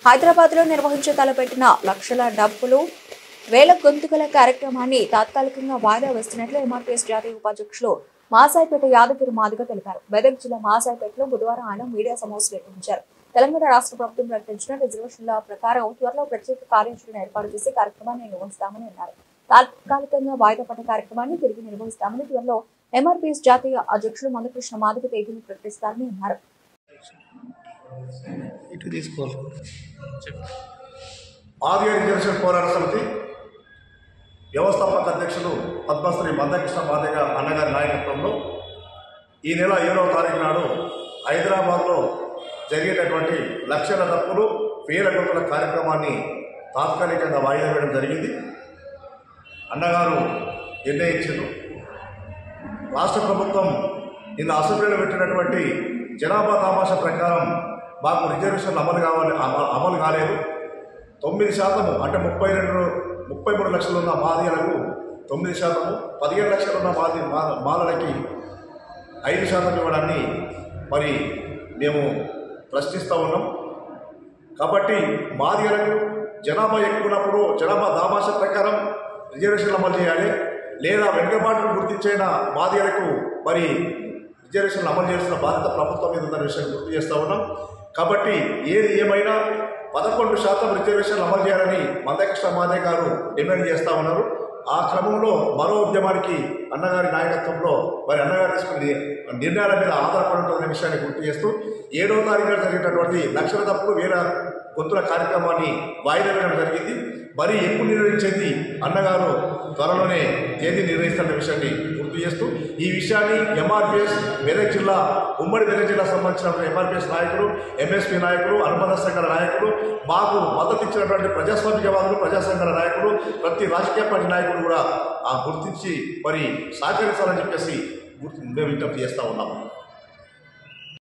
హైదరాబాద్లో నిర్వహించే తలపెట్టిన లక్షల డబ్బులు వేల గొంతుకల కార్యక్రమాన్ని తాత్కాలికంగా వాయిదా వేస్తున్నట్లు ఎంఆర్పీఎస్ జాతీయ ఉపాధ్యక్షులు మాసాయిపేట యాదగిరి మాదిగ తెలిపారు. మెదక్ జిల్లా మాసాయిపేటలో బుధవారం ఆయన మీడియా సమావేశం నిర్వహించారు. తెలంగాణ రాష్ట్ర ప్రభుత్వం ప్రకటించిన రిజర్వేషన్ల ప్రకారం త్వరలో ప్రత్యేక కార్యాచరణ ఏర్పాటు చేసి కార్యక్రమాన్ని నిర్వహిస్తామని అన్నారు. తాత్కాలికంగా వాయిదా పడ్డ కార్యక్రమాన్ని తిరిగి నిర్వహిస్తామని త్వరలో ఎంఆర్పీఎస్ జాతీయ అధ్యక్షులు మందకృష్ణ మాదిగ తేదీని ప్రకటిస్తారని అన్నారు. ఆదియ రిజర్వేషన్ పోరాట సమితి వ్యవస్థాపక అధ్యక్షులు పద్మశ్రీ మందకృష్ణ మాదిగ అన్నగారి నాయకత్వంలో ఈ నెల 7వ తారీఖు నాడు హైదరాబాద్లో జరిగేటటువంటి లక్షల డబ్బులు వేల గొంతుల కార్యక్రమాన్ని తాత్కాలికంగా వాయిదా వేయడం జరిగింది. అన్నగారు నిర్ణయించారు. రాష్ట్ర ప్రభుత్వం నిన్న అసెంబ్లీలో పెట్టినటువంటి జనాభా దామాషా ప్రకారం మాకు రిజర్వేషన్లు అమలు కాలేదు. 9% అంటే 33 లక్షలు ఉన్న మాదిగలకు 9%, 15 లక్షలు ఉన్న మాలలకి 5% ఇవ్వడాన్ని మరి మేము ప్రశ్నిస్తూ ఉన్నాం. కాబట్టి మాదిగలకు జనాభా ఎక్కువన్నప్పుడు జనాభా దామాషా ప్రకారం రిజర్వేషన్లు అమలు చేయాలి, లేదా వెనుకబాటును గుర్తించిన మాదిగలకు మరి రిజర్వేషన్లు అమలు చేయాల్సిన బాధ్యత ప్రభుత్వం మీద ఉన్న విషయాన్ని గుర్తు చేస్తూ ఉన్నాం. కాబట్టి ఏది ఏమైనా 11% రిజర్వేషన్లు అమలు చేయాలని మందకృష్ణ మాదిగ గారు డిమాండ్ చేస్తూ ఉన్నారు. ఆ క్రమంలో మరో ఉద్యమానికి అన్నగారి నాయకత్వంలో మరి అన్నగారు తీసుకునే నిర్ణయాల మీద ఆధారపడి ఉంటుందనే విషయాన్ని గుర్తు చేస్తూ 7వ తారీఖున జరిగేటటువంటి లక్షల డబ్బులు వేల గొంతుల కార్యక్రమాన్ని వాయిదా వేయడం జరిగింది. మరి ఎప్పుడు నిర్వహించేది అన్నగారు త్వరలోనే తేదీ నిర్వహిస్తున్న విషయాన్ని గుర్తు చేస్తూ ఈ విషయాన్ని ఎంఆర్పీఎస్ మెదక్ జిల్లా ఉమ్మడి మెదక్ జిల్లా సంబంధించిన ఎంఆర్పీఎస్ నాయకులు, ఎంఎస్పీ నాయకులు, అనుబంధ సంఘాల నాయకులు, మాకు మద్దతు ఇచ్చినటువంటి ప్రజాస్వామికవాదులు, ప్రజా సంఘాల నాయకులు, ప్రతి రాజకీయ పార్టీ నాయకులు కూడా గుర్తించి మరి సహకరించాలని చెప్పేసి మేము విజ్ఞప్తి చేస్తూ ఉన్నాము.